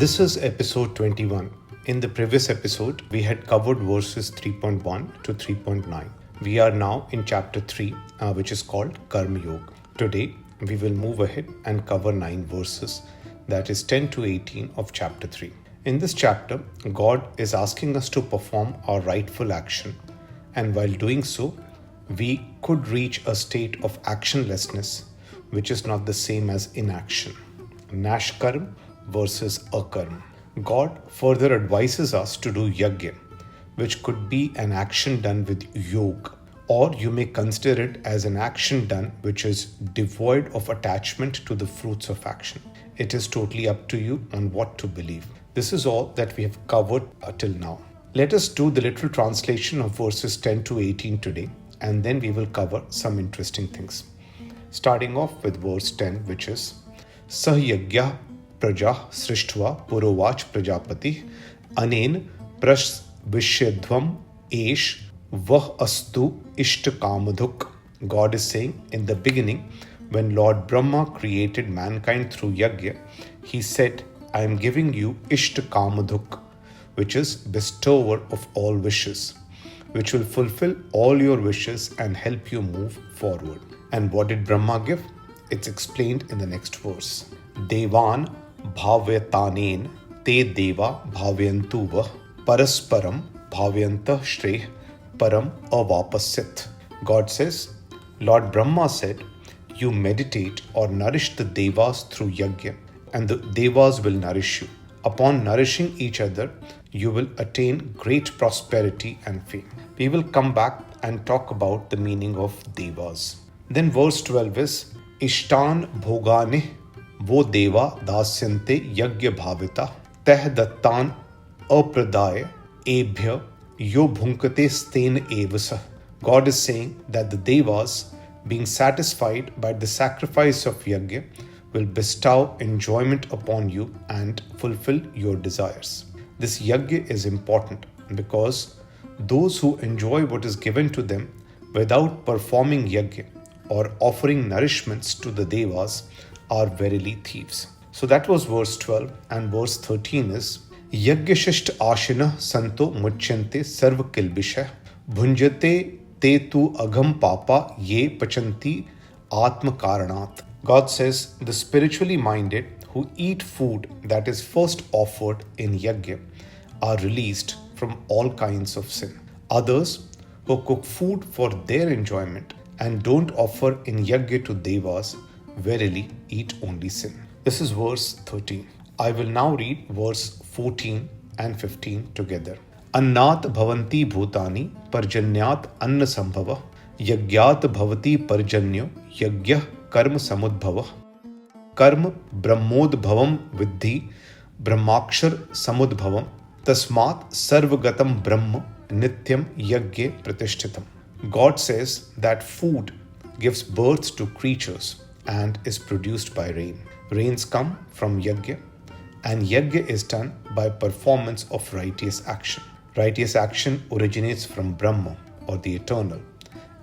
This is episode 21. In the previous episode, we had covered verses 3.1 to 3.9. We are now in chapter 3, which is called Karma Yoga. Today, we will move ahead and cover 9 verses, that is 10 to 18 of chapter 3. In this chapter, God is asking us to perform our rightful action, and while doing so, we could reach a state of actionlessness, which is not the same as inaction. Nashkarm versus akarm. God further advises us to do yajna, which could be an action done with yoga, or you may consider it as an action done which is devoid of attachment to the fruits of action. It is totally up to you on what to believe. This is all that we have covered till now. Let us do the literal translation of verses 10 to 18 today, and then we will cover some interesting things. Starting off with verse 10, which is Sahyagya Praja Srishtva Purovach Prajapati Anen Prasvishyadvam Esh Vah Astu Ishta Kamadhuk. God is saying, in the beginning, when Lord Brahma created mankind through yajna, he said, I am giving you Ishta Kamadhuk, which is bestower of all wishes, which will fulfill all your wishes and help you move forward. And what did Brahma give? It's explained in the next verse. Devan bhavyatanen te deva bhavyantu vah parasparam bhavyanta shreh param avapasyat. God says, Lord Brahma said, you meditate or nourish the devas through yajna, and the devas will nourish you. Upon nourishing each other, you will attain great prosperity and fame. We will come back and talk about the meaning of devas. Then verse 12 is Ishtan bhogane vo deva dasyante yajna bhavita teh dattan apradaya ebhya yo bhunkate sten evasa. God is saying that the devas, being satisfied by the sacrifice of yajna, will bestow enjoyment upon you and fulfill your desires. This yajna is important because those who enjoy what is given to them without performing yajna or offering nourishments to the devas are verily thieves. So that was verse 12, and verse 13 is Yagyashisht ashina santo muchyante sarva kilbisha bhunjate te tu agham papa ye pachanti atma karanat. God says the spiritually minded who eat food that is first offered in yajna are released from all kinds of sin. Others who cook food for their enjoyment and don't offer in yajna to devas verily eat only sin. This is verse 13. I will now read verse 14 and 15 together. Annat bhavanti bhutani parjanyat anna sambhava yagyat bhavati parjanyo yagya karma samudbhava karma brahmodbhavam vidhi brahmakshar samudbhavam tasmat sarvagatam brahma nityam yagya pratishtitam. God says that food gives birth to creatures and is produced by rain. Rains come from yajna, and yajna is done by performance of righteous action. Righteous action originates from Brahma, or the Eternal,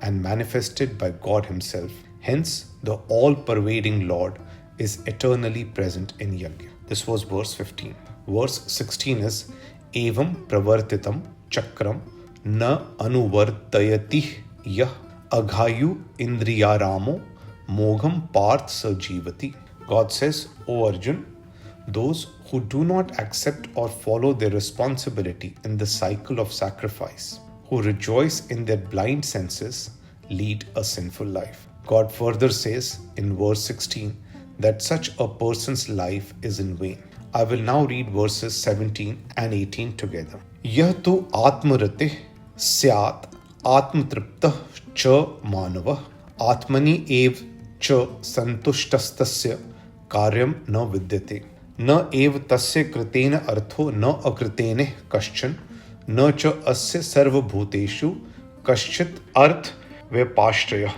and manifested by God Himself. Hence, the all-pervading Lord is eternally present in yajna. This was verse 15. Verse 16 is Evam pravartitam chakram na anuvartayati yah aghayu indriyaramo mogham parth sajivati. God says, O Arjun, those who do not accept or follow their responsibility in the cycle of sacrifice, who rejoice in their blind senses, lead a sinful life. God further says in verse 16 that such a person's life is in vain. I will now read verses 17 and 18 together. Yah tu atmarate syat atmatriptah cha manava atmani ev cha santushtastasya karyam na vidyate na ev tasya kritena artho na akritene kaschan na cha asya sarva bhuteshu kaschit arth vepashraya.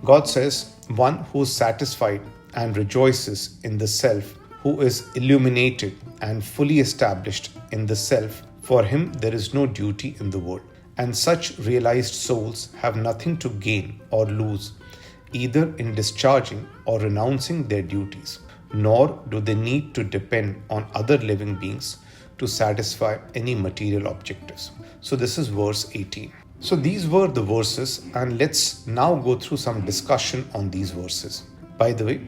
God says, one who is satisfied and rejoices in the self, who is illuminated and fully established in the self, for him there is no duty in the world. And such realized souls have nothing to gain or lose, either in discharging or renouncing their duties. nor do they need to depend on other living beings to satisfy any material objectives. So this is verse 18. So these were the verses, and let's now go through some discussion on these verses. By the way,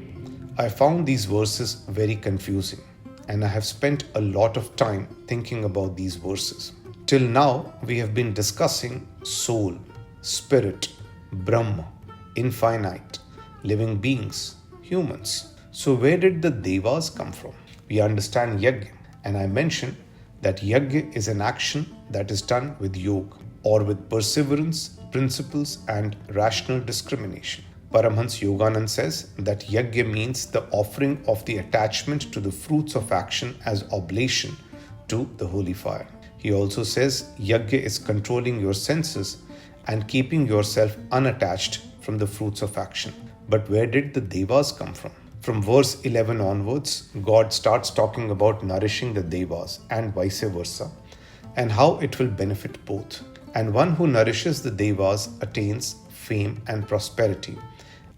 I found these verses very confusing, and I have spent a lot of time thinking about these verses. Till now, we have been discussing soul, spirit, Brahma, infinite, living beings, humans. So where did the devas come from? We understand yajna, and I mentioned that yajna is an action that is done with yoga, or with perseverance, principles, and rational discrimination. Paramhans Yoganand says that yajna means the offering of the attachment to the fruits of action as oblation to the holy fire. He also says yajna is controlling your senses and keeping yourself unattached from the fruits of action. But where did the devas come from? From verse 11 onwards, God starts talking about nourishing the devas and vice versa, and how it will benefit both. And one who nourishes the devas attains fame and prosperity,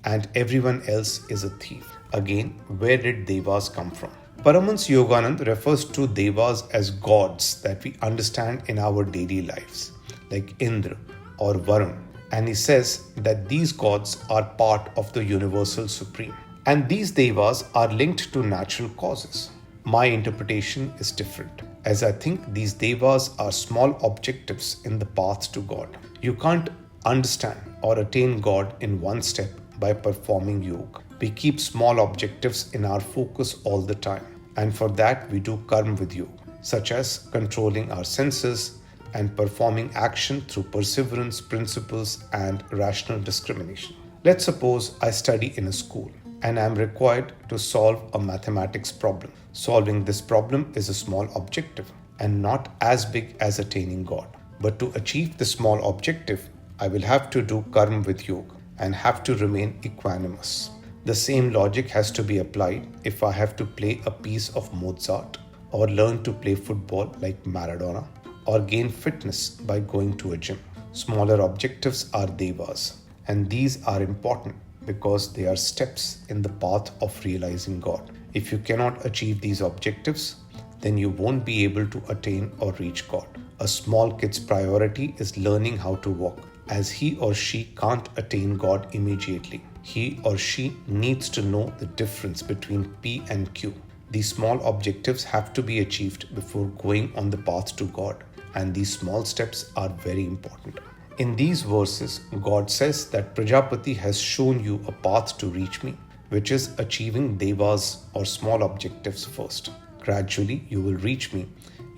and everyone else is a thief. Again, where did devas come from? Paramhans Yoganand refers to devas as gods that we understand in our daily lives, like Indra or Varun, and he says that these gods are part of the universal supreme. And these devas are linked to natural causes. My interpretation is different, as I think these devas are small objectives in the path to God. You can't understand or attain God in one step by performing yoga. We keep small objectives in our focus all the time, and for that we do karma with yoga, such as controlling our senses and performing action through perseverance, principles, and rational discrimination. Let's suppose I study in a school and I am required to solve a mathematics problem. Solving this problem is a small objective and not as big as attaining God. But to achieve the small objective, I will have to do karma with yoga and have to remain equanimous. The same logic has to be applied if I have to play a piece of Mozart, or learn to play football like Maradona, or gain fitness by going to a gym. Smaller objectives are devas, and these are important because they are steps in the path of realizing God. If you cannot achieve these objectives, then you won't be able to attain or reach God. A small kid's priority is learning how to walk, as he or she can't attain God immediately. He or she needs to know the difference between P and Q. These small objectives have to be achieved before going on the path to God, and these small steps are very important. In these verses, God says that Prajapati has shown you a path to reach me, which is achieving devas or small objectives first. Gradually, you will reach me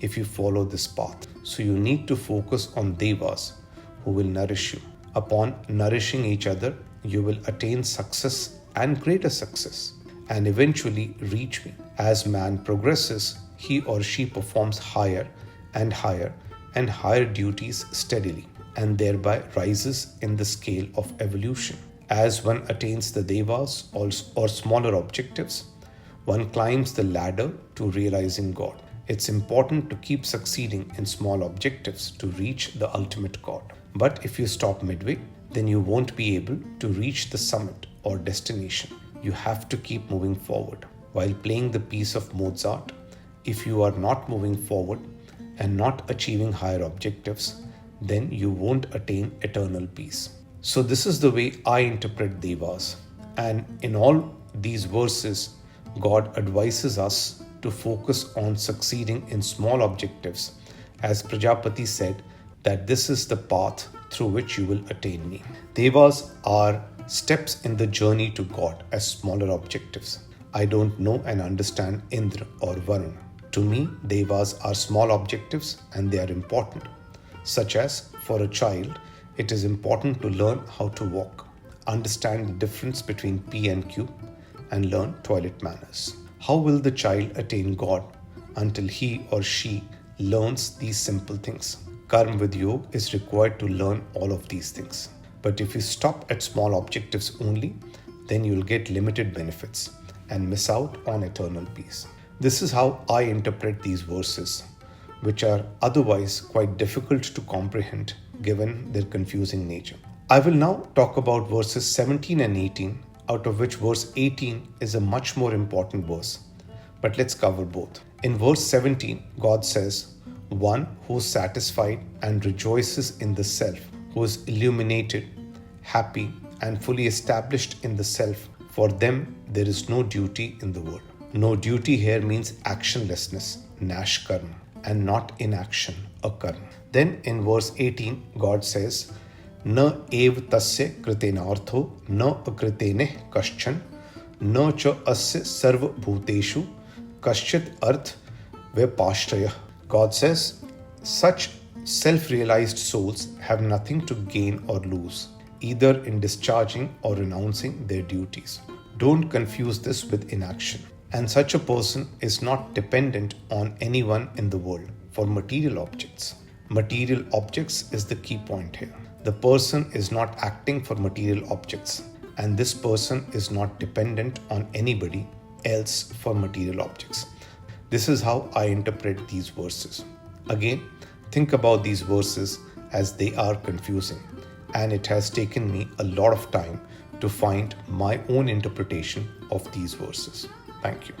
if you follow this path. So you need to focus on devas who will nourish you. Upon nourishing each other, you will attain success and greater success, and eventually reach me. As man progresses, he or she performs higher and higher duties steadily, and thereby rises in the scale of evolution. As one attains the devas or smaller objectives, one climbs the ladder to realizing God. It's important to keep succeeding in small objectives to reach the ultimate God. But if you stop midway, then you won't be able to reach the summit or destination. You have to keep moving forward. While playing the piece of Mozart, if you are not moving forward and not achieving higher objectives, then you won't attain eternal peace. So this is the way I interpret devas. And in all these verses, God advises us to focus on succeeding in small objectives, as Prajapati said that this is the path through which you will attain me. Devas are steps in the journey to God as smaller objectives. I don't know and understand Indra or Varun. To me, devas are small objectives and they are important. Such as, for a child, it is important to learn how to walk, understand the difference between P and Q, and learn toilet manners. How will the child attain God until he or she learns these simple things? Karma with yoga is required to learn all of these things. But if you stop at small objectives only, then you'll get limited benefits and miss out on eternal peace. This is how I interpret these verses, which are otherwise quite difficult to comprehend given their confusing nature. I will now talk about verses 17 and 18 out of which verse 18 is a much more important verse. But let's cover both. In verse 17, God says, "One who is satisfied and rejoices in the self, who is illuminated, happy, and fully established in the self, for them there is no duty in the world." No duty here means actionlessness, nash karma, and not inaction, a karma. Then in verse 18, God says, "Na ev tasya kritenartho na akritene kaschan na cha asya sarva bhuteshu kaschit arth vipashraya." God says, such self-realized souls have nothing to gain or lose, either in discharging or renouncing their duties. Don't confuse this with inaction. And such a person is not dependent on anyone in the world for material objects. Material objects is the key point here. The person is not acting for material objects, and this person is not dependent on anybody else for material objects. This is how I interpret these verses. Again, think about these verses as they are confusing, and it has taken me a lot of time to find my own interpretation of these verses. Thank you.